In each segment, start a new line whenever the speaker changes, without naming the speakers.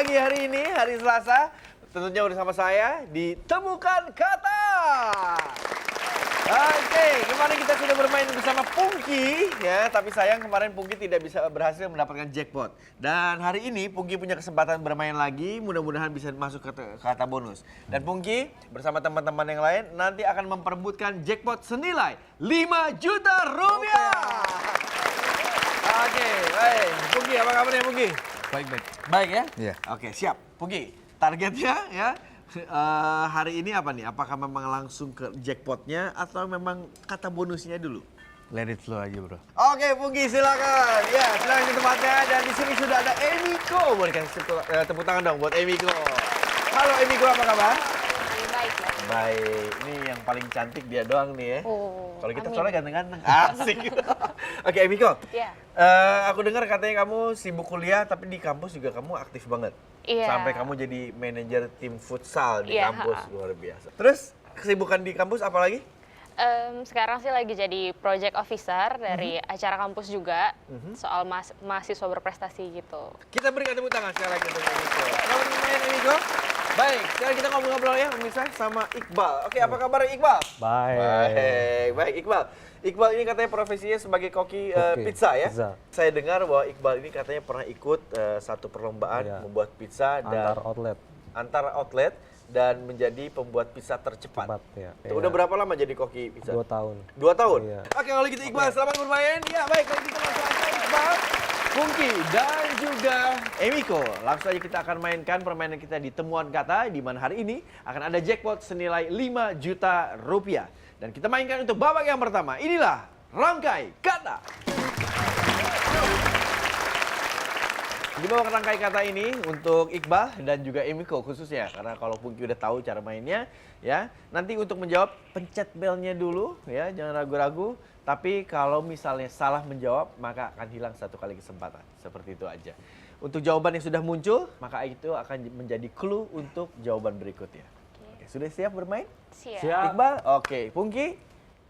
lagi hari ini, hari Selasa. Tentunya bersama saya di Temukan Kata. Oke, kemarin kita sudah bermain bersama Pungki ya, tapi sayang kemarin Pungki tidak bisa berhasil mendapatkan jackpot. Dan hari ini Pungki punya kesempatan bermain lagi, mudah-mudahan bisa masuk ke kata bonus. Dan Pungki bersama teman-teman yang lain nanti akan memperebutkan jackpot senilai 5 juta rupiah. Oke, baik. Pungki, apa kabarnya Pungki?
Baik-baik.
Baik ya?
Iya.
Oke, siap. Pungki, targetnya ya hari ini apa nih? Apakah memang langsung ke jackpotnya atau memang kata bonusnya dulu?
Let it flow aja, bro.
Oke, Pungki silakan. Ya, silakan ke tempatnya. Dan di sini sudah ada Emiko. Boleh kasih tepuk tangan dong buat Emiko. Halo Emiko, apa kabar?
Baik ya.
Baik, ini yang paling cantik dia doang nih ya.
Oh,
Kalau kita
amin.
soalnya ganteng-ganteng. Asik. Oke, Emiko.
Iya.
Aku dengar katanya kamu sibuk kuliah, tapi di kampus juga kamu aktif banget.
Iya.
Sampai kamu jadi manajer tim futsal di
Iya,
kampus,
ha-ha.
luar biasa. Terus kesibukan di kampus apa lagi?
Sekarang sih lagi jadi project officer dari acara kampus juga soal mahasiswa berprestasi gitu.
Kita berikan tepuk tangan sekali lagi untuk Emiko. Selamat bermain Emiko. Baik, sekarang kita ngobrol-ngobrol ya pemirsa sama Iqbal. Oke, apa kabar Iqbal? Baik Iqbal. Iqbal ini katanya profesinya sebagai koki pizza ya.
Pizza.
Saya dengar bahwa Iqbal ini katanya pernah ikut satu perlombaan
Iya.
membuat pizza dan
Antar outlet.
dan menjadi pembuat pizza tercepat.
Cepat, ya.
Itu udah berapa lama jadi koki pizza?
2 tahun.
2 tahun?
Iya.
Oke, kalau gitu Iqbal, selamat bermain. Ya, baik, kalau gitu langsung aja Iqbal, Pungki, dan juga Emiko. Langsung aja kita akan mainkan permainan kita di Temuan Kata, di mana hari ini akan ada jackpot senilai 5 juta rupiah. Dan kita mainkan untuk babak yang pertama. Inilah Rangkai Kata. Di babak rangkai kata ini untuk Iqbal dan juga Emiko khususnya, karena kalau Pungki udah tahu cara mainnya ya, nanti untuk menjawab pencet belnya dulu ya, jangan ragu-ragu. Tapi kalau misalnya salah menjawab maka akan hilang 1 kali kesempatan, seperti itu aja. Untuk jawaban yang sudah muncul maka itu akan menjadi clue untuk jawaban berikutnya. Oke, sudah siap bermain?
Siap.
Iqbal, oke. Pungki,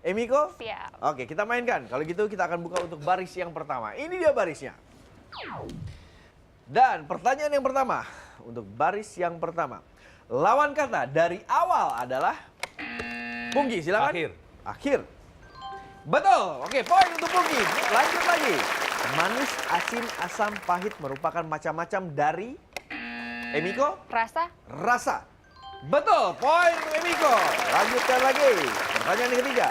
Emiko,
Siap.
oke, kita mainkan. Kalau gitu kita akan buka untuk baris yang pertama. Ini dia barisnya. Dan pertanyaan yang pertama, untuk baris yang pertama. Lawan kata dari awal adalah Pungki, silakan. Akhir. Betul. Oke, poin untuk Pungki. Lanjut lagi. Manis, asin, asam, pahit merupakan macam-macam dari Emiko. Rasa. Betul. Poin untuk Emiko. Lanjutkan lagi. Pertanyaan yang ketiga.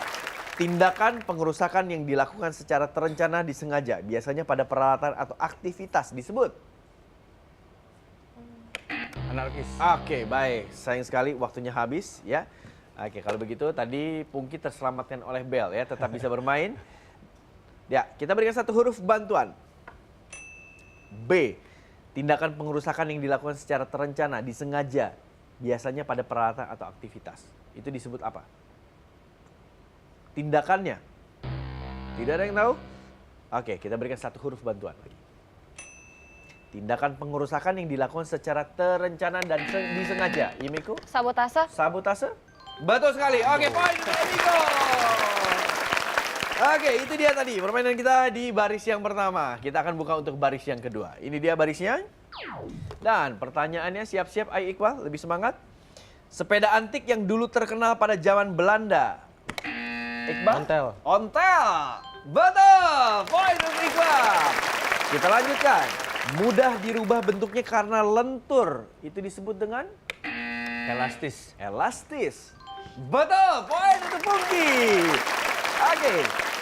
Tindakan pengerusakan yang dilakukan secara terencana disengaja, biasanya pada peralatan atau aktivitas disebut.
Anarkis.
Oke, baik. Sayang sekali waktunya habis ya. Oke, kalau begitu tadi Pungki terselamatkan oleh Bel ya, tetap bisa bermain. Ya, kita berikan 1 huruf bantuan. B. Tindakan pengerusakan yang dilakukan secara terencana, disengaja, biasanya pada peralatan atau aktivitas. Itu disebut apa? Tindakannya. Tidak ada yang tahu? Oke, kita berikan 1 huruf bantuan lagi. Tindakan pengerusakan yang dilakukan secara terencana dan disengaja. Emiko? Sabotase? Betul sekali. Oke, poin untuk Emiko. Oke, itu dia tadi permainan kita di baris yang pertama. Kita akan buka untuk baris yang kedua. Ini dia barisnya. Dan pertanyaannya siap-siap, ayo Iqbal, lebih semangat. Sepeda antik yang dulu terkenal pada zaman Belanda. Iqbal? Ontel. Betul. Poin untuk Iqbal. Kita lanjutkan. Mudah dirubah bentuknya karena lentur. Itu disebut dengan? Elastis. Betul. Poin untuk Pungki. Oke.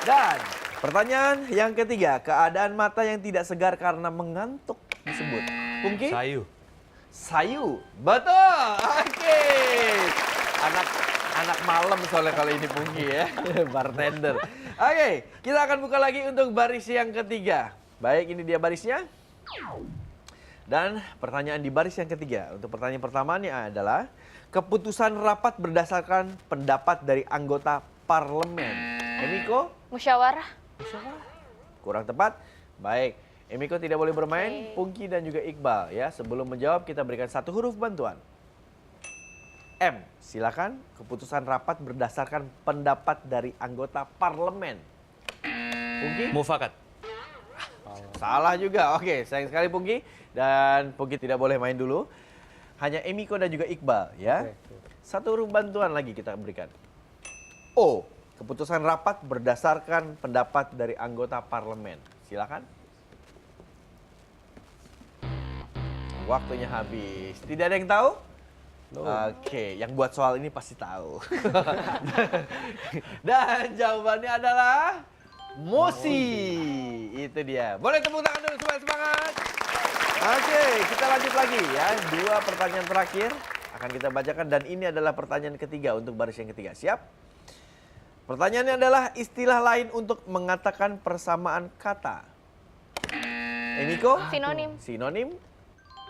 Dan pertanyaan yang ketiga. Keadaan mata yang tidak segar karena mengantuk disebut. Pungki? Sayu. Betul. Oke. Anak malam soalnya kalau ini Pungki ya. Bartender. Oke. Kita akan buka lagi untuk baris yang ketiga. Baik, ini dia barisnya. Dan pertanyaan di baris yang ketiga. Untuk pertanyaan pertamanya adalah keputusan rapat berdasarkan pendapat dari anggota parlemen. Emiko?
Musyawarah.
Kurang tepat. Baik, Emiko tidak boleh bermain. Pungki dan juga Iqbal ya. Sebelum menjawab kita berikan 1 huruf bantuan. M. Silakan. Keputusan rapat berdasarkan pendapat dari anggota parlemen. Pungki?
Mufakat.
Salah juga. Oke, sayang sekali Pungki. Dan Pungki tidak boleh main dulu. Hanya Emiko dan juga Iqbal ya. Satu huruf bantuan lagi kita berikan. O. Keputusan rapat berdasarkan pendapat dari anggota parlemen. Silakan. Waktunya habis. Tidak ada yang tahu? Oke, yang buat soal ini pasti tahu. Dan jawabannya adalah Mosi. Itu dia. Boleh tepuk tangan dulu supaya semangat. Oke, kita lanjut lagi ya. 2 pertanyaan terakhir akan kita bacakan dan ini adalah pertanyaan ketiga untuk baris yang ketiga. Siap? Pertanyaannya adalah istilah lain untuk mengatakan persamaan kata. Emiko?
Sinonim.
Sinonim?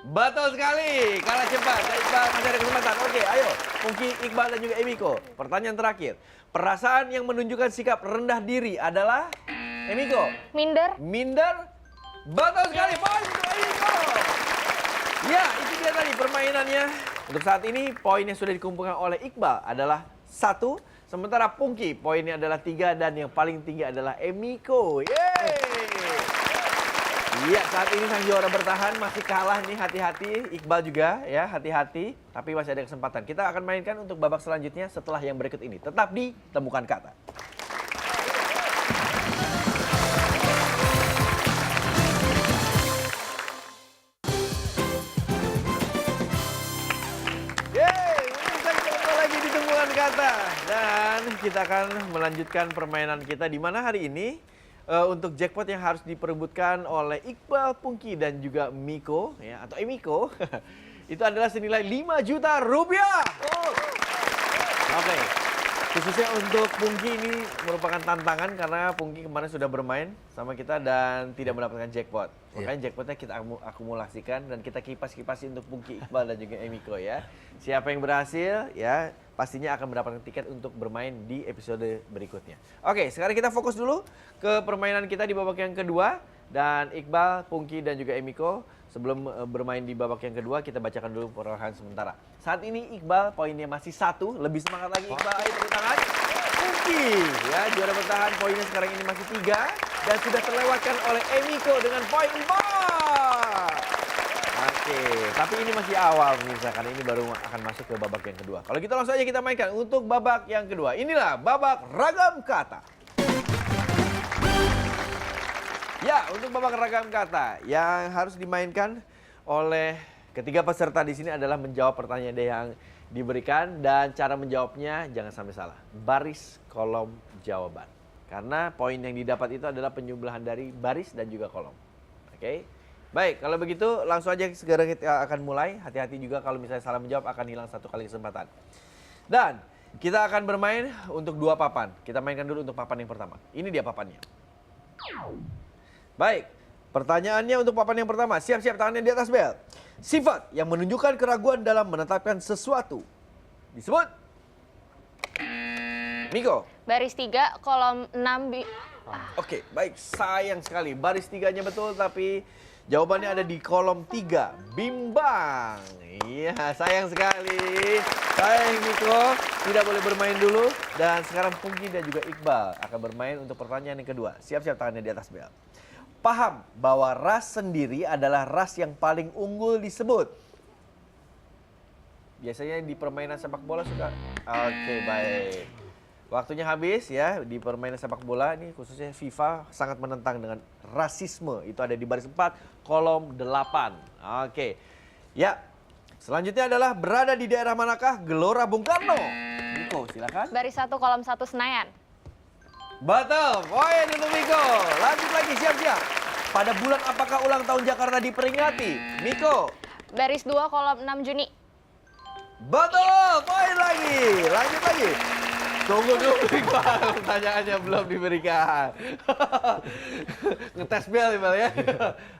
Betul sekali. Kalah cepat. Iqbal masih ada kesempatan. Oke, ayo. Pungki, Iqbal dan juga Emiko. Pertanyaan terakhir. Perasaan yang menunjukkan sikap rendah diri adalah Emiko.
Minder.
Minder. Betul sekali. Poin untuk Emiko. Ya, itu dia tadi permainannya. Untuk saat ini, poin yang sudah dikumpulkan oleh Iqbal adalah 1. Sementara Pungki, poinnya adalah 3 dan yang paling tinggi adalah Emiko. Yeay! Iya, saat ini sang juara bertahan masih kalah nih, hati-hati. Iqbal juga ya, hati-hati. Tapi masih ada kesempatan. Kita akan mainkan untuk babak selanjutnya setelah yang berikut ini. Tetap di Temukan Kata. Lagi di Temukan Kata. Dan kita akan melanjutkan permainan kita di mana hari ini untuk jackpot yang harus diperebutkan oleh Iqbal, Pungki dan juga Miko ya atau Emiko itu adalah senilai 5 juta rupiah. Oke. Khususnya untuk Pungki ini merupakan tantangan karena Pungki kemarin sudah bermain sama kita dan tidak mendapatkan jackpot. Makanya jackpotnya kita akumulasikan dan kita kipas-kipasi untuk Pungki, Iqbal dan juga Emiko ya. Siapa yang berhasil ya pastinya akan mendapatkan tiket untuk bermain di episode berikutnya. Oke, sekarang kita fokus dulu ke permainan kita di babak yang kedua. Dan Iqbal, Pungki dan juga Emiko sebelum bermain di babak yang kedua kita bacakan dulu perolehan sementara. Saat ini Iqbal poinnya masih 1, lebih semangat lagi Iqbal, ayo tepuk tangan. Pungki ya juara bertahan poinnya sekarang ini masih 3 dan sudah terlewatkan oleh Emiko dengan poin 4. Oke, tapi ini masih awal pemirsa karena ini baru akan masuk ke babak yang kedua. Kalau gitu langsung aja kita mainkan untuk babak yang kedua. Inilah babak ragam kata. Ya, untuk babak ragam kata yang harus dimainkan oleh ketiga peserta di sini adalah menjawab pertanyaan yang diberikan dan cara menjawabnya jangan sampai salah. Baris kolom jawaban. Karena poin yang didapat itu adalah penyebelahan dari baris dan juga kolom. Oke. Baik, kalau begitu langsung aja segera kita akan mulai. Hati-hati juga kalau misalnya salah menjawab akan hilang 1 kali kesempatan. Dan kita akan bermain untuk 2 papan. Kita mainkan dulu untuk papan yang pertama. Ini dia papannya. Baik, pertanyaannya untuk papan yang pertama. Siap-siap tangannya di atas bel. Sifat yang menunjukkan keraguan dalam menetapkan sesuatu. Disebut. Miko.
Baris 3, kolom 6.
Oke, baik. Sayang sekali. Baris 3-nya betul, tapi jawabannya ada di kolom 3. Bimbang. Iya, sayang sekali. Sayang Miko. Tidak boleh bermain dulu. Dan sekarang Pungki dan juga Iqbal akan bermain untuk pertanyaan yang kedua. Siap-siap tangannya di atas bel. Paham bahwa ras sendiri adalah ras yang paling unggul disebut. Biasanya di permainan sepak bola suka. Oke, baik. Waktunya habis ya di permainan sepak bola ini khususnya FIFA sangat menentang dengan rasisme. Itu ada di baris 4, kolom 8. Oke. Ya. Selanjutnya adalah berada di daerah manakah Gelora Bung Karno? Miko, silakan.
Baris 1, kolom 1, Senayan.
Betul, poin untuk Miko. Lanjut lagi, siap-siap. Pada bulan apakah ulang tahun Jakarta diperingati? Miko.
Baris 2, kolom 6, Juni.
Betul, poin lagi. Lanjut lagi. Tunggu dulu, Iqbal. Pertanyaannya belum diberikan. Ngetes bel, Iqbal ya.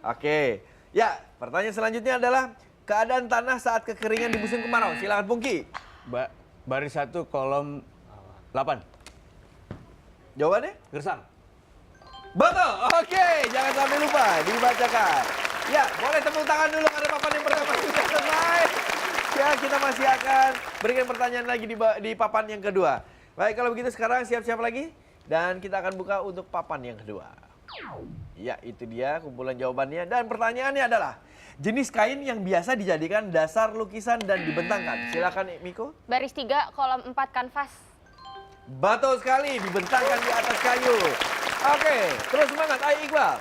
Oke. Ya, pertanyaan selanjutnya adalah keadaan tanah saat kekeringan di musim kemarau. Silakan Pungki.
Baris 1, kolom 8.
Jawabannya?
Gersang.
Betul. Oke, jangan sampai lupa dibacakan. Ya, boleh tepuk tangan dulu karena papan yang pertama sudah selesai. Ya, kita masih akan berikan pertanyaan lagi di papan yang kedua. Baik, kalau begitu sekarang siap-siap lagi dan kita akan buka untuk papan yang kedua. Ya, itu dia kumpulan jawabannya. Dan pertanyaannya adalah, jenis kain yang biasa dijadikan dasar lukisan dan dibentangkan. Silakan Miko.
Baris 3, kolom 4 kanvas.
Betul sekali, dibentangkan di atas kayu. Oke, terus semangat. Ayo Iqbal.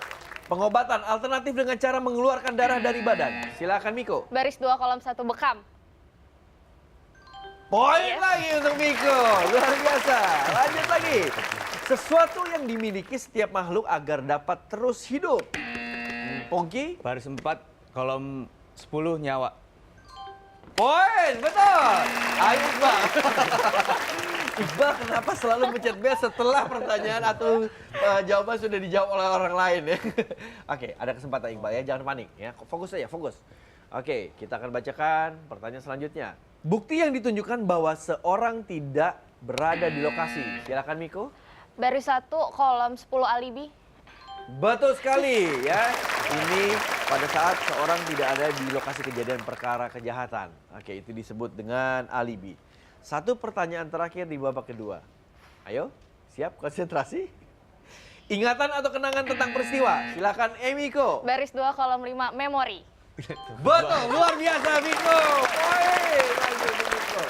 Pengobatan alternatif dengan cara mengeluarkan darah dari badan. Silakan Miko.
Baris 2, kolom 1 bekam.
Poin lagi untuk Miko. Luar biasa. Lanjut lagi. Sesuatu yang dimiliki setiap makhluk agar dapat terus hidup. Pongki.
Baris 4, kolom 10 nyawa.
Poin, betul. Ayo Iqbal. Iqbal kenapa selalu mencet B setelah pertanyaan atau jawaban sudah dijawab oleh orang lain ya? Oke, ada kesempatan Iqbal ya, jangan panik ya. Fokus saja, fokus. Oke, kita akan bacakan pertanyaan selanjutnya. Bukti yang ditunjukkan bahwa seorang tidak berada di lokasi. Silakan Miko.
Baris 1, kolom 10 alibi.
Betul sekali ya. Ini pada saat seorang tidak ada di lokasi kejadian perkara kejahatan. Oke, itu disebut dengan alibi. Satu pertanyaan terakhir di babak kedua. Ayo, siap konsentrasi. Ingatan atau kenangan tentang peristiwa. Silakan Miko.
Baris 2, kolom 5 memori.
Betul, luar biasa Miko. Poin lagi untuk Miko.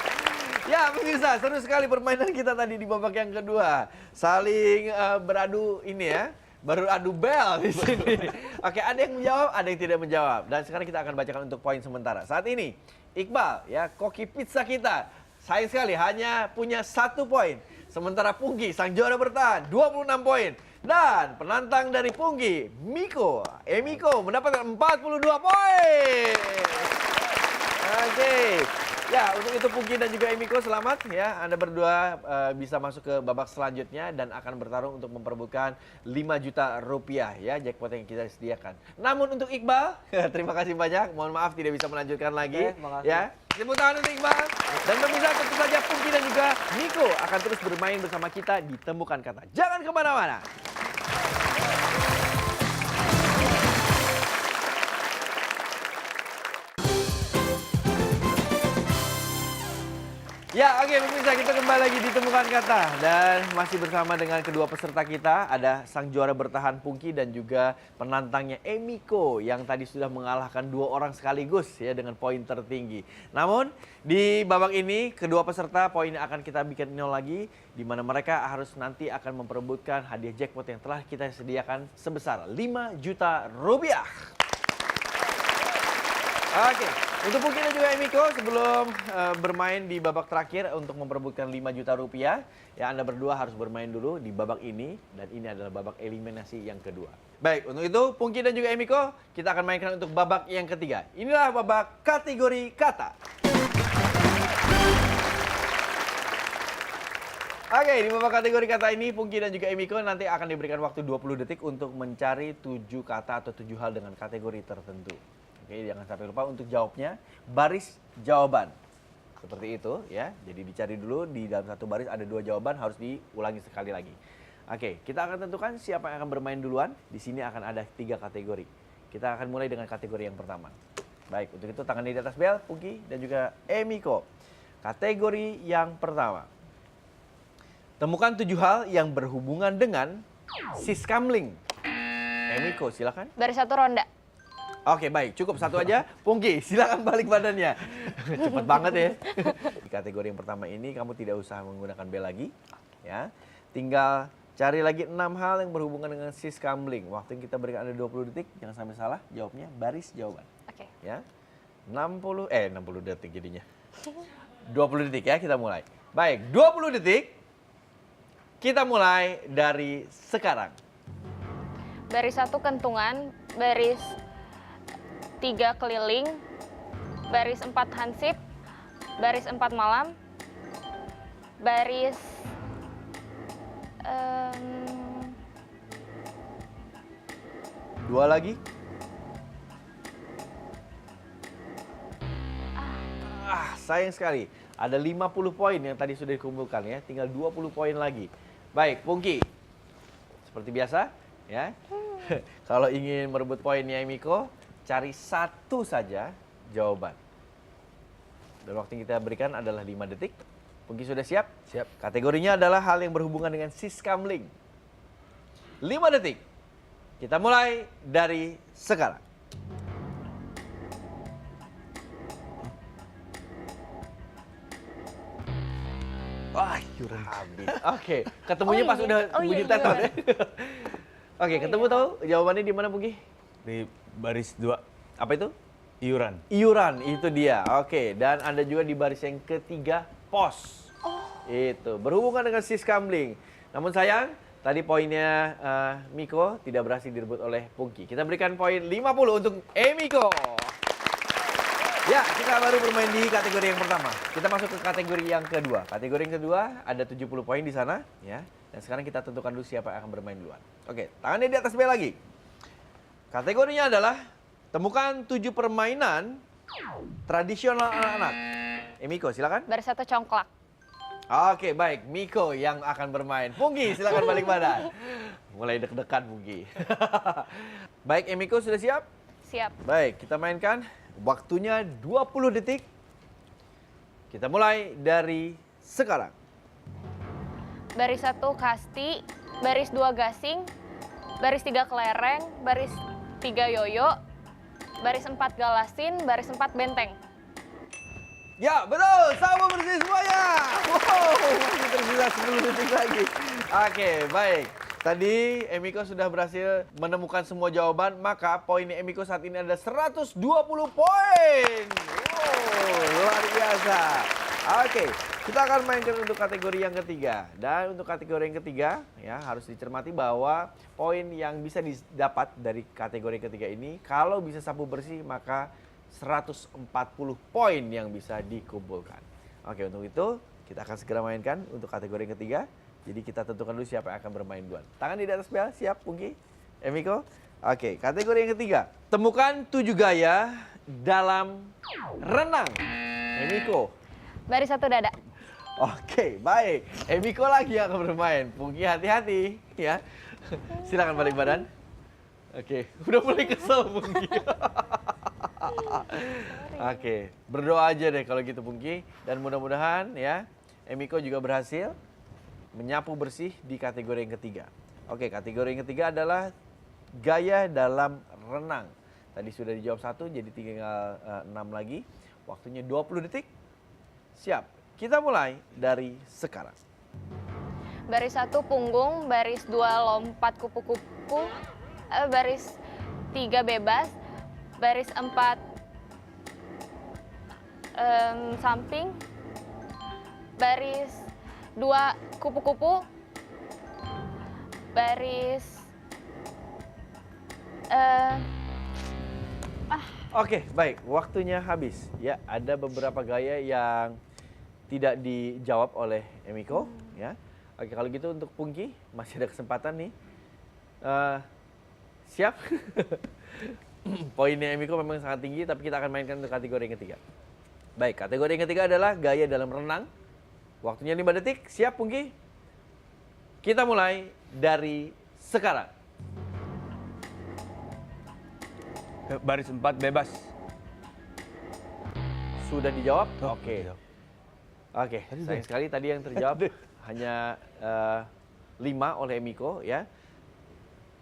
Ya pemirsa, seru sekali permainan kita tadi di babak yang kedua. Saling beradu ini ya. Baru adu bel di sini. Oke, ada yang menjawab, ada yang tidak menjawab. Dan sekarang kita akan bacakan untuk poin sementara. Saat ini, Iqbal, ya koki pizza kita, sayang sekali hanya punya 1 poin. Sementara Pungki, sang juara bertahan, 26 poin. Dan penantang dari Pungki, Miko, Miko mendapatkan 42 poin. Oke. Ya, untuk itu Pungki dan juga Miko selamat ya. Anda berdua bisa masuk ke babak selanjutnya dan akan bertarung untuk memperebutkan 5 juta rupiah ya jackpot yang kita sediakan. Namun untuk Iqbal, terima kasih banyak. Mohon maaf tidak bisa melanjutkan lagi ya. Tepuk tangan untuk Iqbal. Dan pemirsa tentu saja Pungki dan juga Miko akan terus bermain bersama kita di Temukan Kata. Jangan kemana-mana. Ya, oke pemirsa, kita kembali lagi di Temukan Kata dan masih bersama dengan kedua peserta kita, ada sang juara bertahan Pungki dan juga penantangnya Miko yang tadi sudah mengalahkan 2 orang sekaligus ya dengan poin tertinggi. Namun di babak ini kedua peserta poinnya akan kita bikin 0 lagi, di mana mereka harus nanti akan memperebutkan hadiah jackpot yang telah kita sediakan sebesar 5 juta rupiah. Oke, untuk Pungki dan juga Miko sebelum bermain di babak terakhir untuk memperebutkan 5 juta rupiah, ya Anda berdua harus bermain dulu di babak ini dan ini adalah babak eliminasi yang kedua. Baik, untuk itu Pungki dan juga Miko kita akan mainkan untuk babak yang ketiga. Inilah babak kategori kata. Oke, di babak kategori kata ini Pungki dan juga Miko nanti akan diberikan waktu 20 detik untuk mencari 7 kata atau 7 hal dengan kategori tertentu. Oke, jangan sampai lupa untuk jawabnya baris jawaban. Seperti itu ya. Jadi dicari dulu di dalam satu baris ada 2 jawaban, harus diulangi sekali lagi. Oke, kita akan tentukan siapa yang akan bermain duluan. Di sini akan ada 3 kategori. Kita akan mulai dengan kategori yang pertama. Baik, untuk itu tangan di atas bel, Pungki dan juga Miko. Kategori yang pertama. Temukan 7 hal yang berhubungan dengan siskamling. Miko, silakan.
Baris 1, ronda.
Oke, baik. Cukup 1 aja. Pungki, silakan balik badannya. Cepet banget ya. Di kategori yang pertama ini kamu tidak usah menggunakan bel lagi. Ya. Tinggal cari lagi 6 hal yang berhubungan dengan siskamling. Waktu yang kita berikan ada 20 detik. Jangan sampai salah. Jawabnya baris jawaban.
Oke.
Ya. 60 detik jadinya. 20 detik ya kita mulai. Baik, 20 detik. Kita mulai dari sekarang.
Baris 1, kentungan. Baris 3, keliling. Baris 4, hansip. Baris 4, malam. Baris
2 lagi. Sayang sekali. Ada 50 poin yang tadi sudah dikumpulkan ya. Tinggal 20 poin lagi. Baik, Pungki. Seperti biasa ya. Kalau ingin merebut poinnya Miko, cari 1 saja jawaban. Dan waktu yang kita berikan adalah 5 detik. Pungki sudah siap? Siap. Kategorinya adalah hal yang berhubungan dengan siskamling. 5 detik. Kita mulai dari sekarang.
Wah, iuran.
Habis. Oke, ketemunya
Oh,
pas
iya.
udah
Oh, iya,
bunyi tetot
iuran.
ya. Oke, ketemu tahu jawabannya di mana, Pugi?
Di baris 2,
Apa itu?
iuran.
Iuran, itu dia. Oke, dan Anda juga di baris yang ketiga, pos. Itu, berhubungan dengan siskamling. Namun sayang, tadi poinnya Miko tidak berhasil direbut oleh Pungki. Kita berikan poin 50 untuk Miko. Ya, kita baru bermain di kategori yang pertama. Kita masuk ke kategori yang kedua. Kategori yang kedua ada 70 poin di sana, ya. Dan sekarang kita tentukan dulu siapa yang akan bermain duluan. Oke, tangannya di atas meja lagi. Kategorinya adalah temukan 7 permainan tradisional anak-anak. Miko, silakan.
Baris 1 congklak.
Oke, baik. Miko yang akan bermain. Punggi, silakan balik badan. Mulai deg-degan, Punggi. Baik, Miko sudah siap?
Siap.
Baik, kita mainkan. Waktunya 20 detik. Kita mulai dari sekarang.
Baris 1 kasti, baris 2 gasing, baris 3 kelereng, baris 3 yoyo, baris 4 galasin, baris 4 benteng.
Ya, betul. Sama bersih semuanya. Wow, masih tersisa 10 detik lagi. Oke, baik. Tadi Emiko sudah berhasil menemukan semua jawaban, maka poinnya Emiko saat ini ada 120 poin. Wow, luar biasa. Oke, kita akan mainkan untuk kategori yang ketiga. Dan untuk kategori yang ketiga, ya harus dicermati bahwa poin yang bisa didapat dari kategori ketiga ini, kalau bisa sapu bersih, maka 140 poin yang bisa dikumpulkan. Oke, untuk itu kita akan segera mainkan untuk kategori yang ketiga. Jadi kita tentukan dulu siapa yang akan bermain duluan. Tangan di atas bel, siap Pungki? Miko? Oke, kategori yang ketiga. Temukan 7 gaya dalam renang. Miko.
Baris 1 dada.
Oke, baik. Miko lagi yang akan bermain. Pungki hati-hati ya. Silakan balik badan. Oke, udah mulai kesel Pungki. Oke, berdoa aja deh kalau gitu Pungki. Dan mudah-mudahan ya, Miko juga berhasil menyapu bersih di kategori yang ketiga. Oke, kategori yang ketiga adalah gaya dalam renang. Tadi sudah dijawab 1, jadi tinggal 6 lagi. Waktunya 20 detik. Siap, kita mulai dari sekarang.
Baris 1 punggung, baris 2 lompat kupu-kupu, baris 3 bebas, baris 4 samping, baris 2 kupu-kupu, baris
Oke, baik. Waktunya habis. Ya, ada beberapa gaya yang tidak dijawab oleh Emiko. Ya, oke kalau gitu untuk Pungki masih ada kesempatan nih. Siap? Poinnya Emiko memang sangat tinggi, tapi kita akan mainkan untuk kategori yang ketiga. Baik, kategori yang ketiga adalah gaya dalam renang. Waktunya 5 detik. Siap, Pungki? Kita mulai dari sekarang.
Baris 4 bebas.
Sudah dijawab?
Oh,
Oke.
dijawab.
Oke, sayang sekali tadi yang terjawab hanya 5 oleh Miko ya.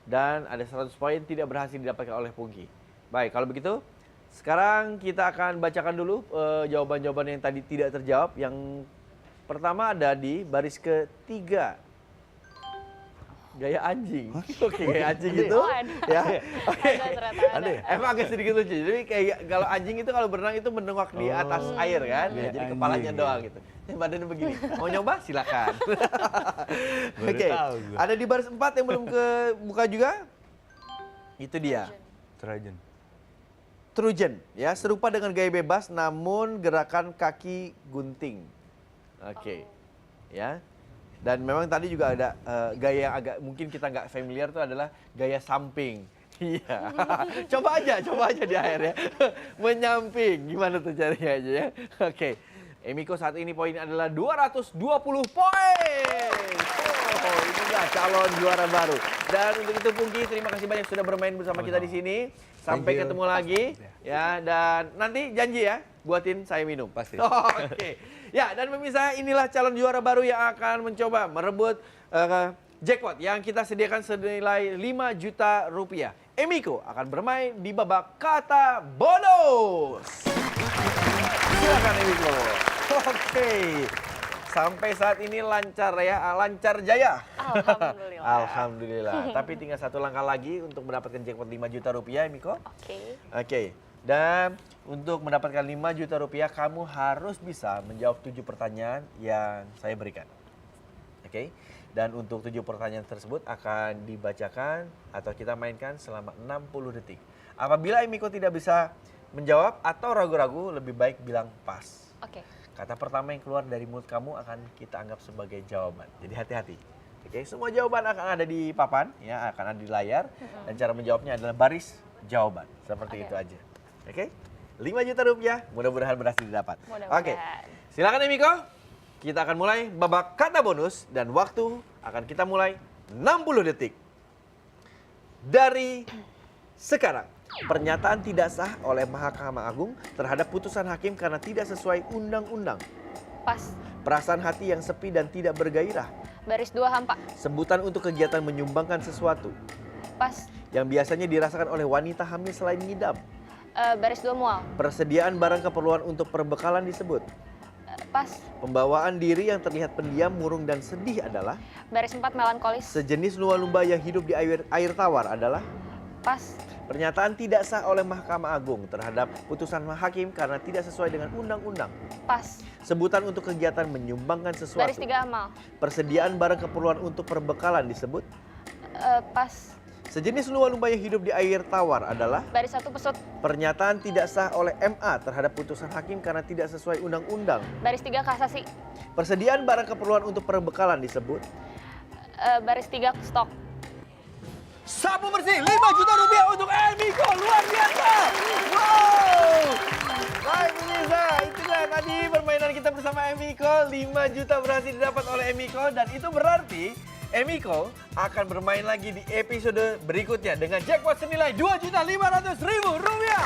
Dan ada 100 poin tidak berhasil didapatkan oleh Pungki. Baik, kalau begitu sekarang kita akan bacakan dulu jawaban-jawaban yang tadi tidak terjawab. Yang pertama ada di baris ketiga. Gaya anjing. Oke, gaya anjing itu.
Oh, ada.
Ya. Oke.
Ada ternyata ada.
Emang agak sedikit lucu. Jadi kayak kalau anjing itu kalau berenang itu menengok di atas air kan. Ya,
Gaya
jadi
anjing,
kepalanya
ya.
doang gitu. Badannya begini. Mau nyoba? Silakan.
Baru
Oke.
tahu gua.
Ada di baris 4 yang belum kebuka juga. Itu dia.
Trajan.
Trujen, ya serupa dengan gaya bebas namun gerakan kaki gunting. Oke. Ya. Dan memang tadi juga ada gaya yang agak mungkin kita nggak familiar itu adalah gaya samping. Iya. coba aja di akhir ya. Menyamping. Gimana tuh caranya aja ya. Oke. Emiko saat ini poinnya adalah 220 poin. Oh, inilah calon juara baru. Dan untuk itu Pungki, terima kasih banyak sudah bermain bersama kita di sini. Sampai ketemu lagi ya, dan nanti janji ya buatin saya minum.
Pasti.
Oke. Ya, dan pemirsa inilah calon juara baru yang akan mencoba merebut jackpot yang kita sediakan senilai 5 juta rupiah. Emiko akan bermain di babak kata bonus. Silakan Emiko. Oke. Sampai saat ini lancar ya, lancar jaya.
Alhamdulillah.
Alhamdulillah. Tapi tinggal satu langkah lagi untuk mendapatkan jackpot 5 juta rupiah, Emiko.
Oke.
Oke. Dan untuk mendapatkan 5 juta rupiah, kamu harus bisa menjawab 7 pertanyaan yang saya berikan. Oke. Dan untuk 7 pertanyaan tersebut akan dibacakan atau kita mainkan selama 60 detik. Apabila Emiko tidak bisa menjawab atau ragu-ragu, lebih baik bilang pas.
Oke.
Kata pertama yang keluar dari mulut kamu akan kita anggap sebagai jawaban. Jadi hati-hati. Oke, semua jawaban akan ada di papan, ya, akan ada di layar. Dan cara menjawabnya adalah baris jawaban. Seperti itu aja. Oke, 5 juta rupiah mudah-mudahan berhasil didapat.
Mudah-mudahan.
Oke, silakan Emiko. Kita akan mulai babak kata bonus dan waktu akan kita mulai 60 detik. Dari sekarang, pernyataan tidak sah oleh Mahkamah Agung terhadap putusan hakim karena tidak sesuai undang-undang.
Pas.
Perasaan hati yang sepi dan tidak bergairah.
Baris 2 hampa.
Sebutan untuk kegiatan menyumbangkan sesuatu.
Pas.
Yang biasanya dirasakan oleh wanita hamil selain ngidam.
Baris 2 mual.
Persediaan barang keperluan untuk perbekalan disebut.
Pas.
Pembawaan diri yang terlihat pendiam, murung, dan sedih adalah.
Baris 4 melankolis.
Sejenis lumba-lumba yang hidup di air tawar adalah.
Pas.
Pernyataan tidak sah oleh Mahkamah Agung terhadap putusan hakim karena tidak sesuai dengan undang-undang.
Pas.
Sebutan untuk kegiatan menyumbangkan sesuatu.
Baris 3 amal.
Persediaan barang keperluan untuk perbekalan disebut.
Pas.
Sejenis lumba-lumba yang hidup di air tawar adalah.
Baris 1 pesut.
Pernyataan tidak sah oleh MA terhadap putusan hakim karena tidak sesuai undang-undang.
Baris 3 kasasi.
Persediaan barang keperluan untuk perbekalan disebut.
Baris 3 stok.
Sapu bersih 5 juta rupiah untuk Emiko, luar biasa. Wow. Baik pemirsa, itulah tadi permainan kita bersama Emiko. 5 juta berhasil didapat oleh Emiko dan itu berarti Emiko akan bermain lagi di episode berikutnya dengan jackpot senilai 2.500.000 rupiah.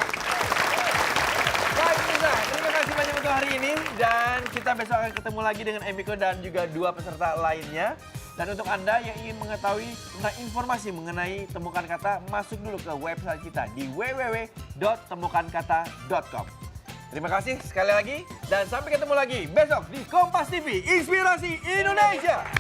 Baik pemirsa, terima kasih banyak untuk hari ini dan kita besok akan ketemu lagi dengan Emiko dan juga 2 peserta lainnya. Dan untuk Anda yang ingin mengetahui tentang informasi mengenai temukan kata, masuk dulu ke website kita di www.temukankata.com. Terima kasih sekali lagi dan sampai ketemu lagi besok di Kompas TV Inspirasi Indonesia.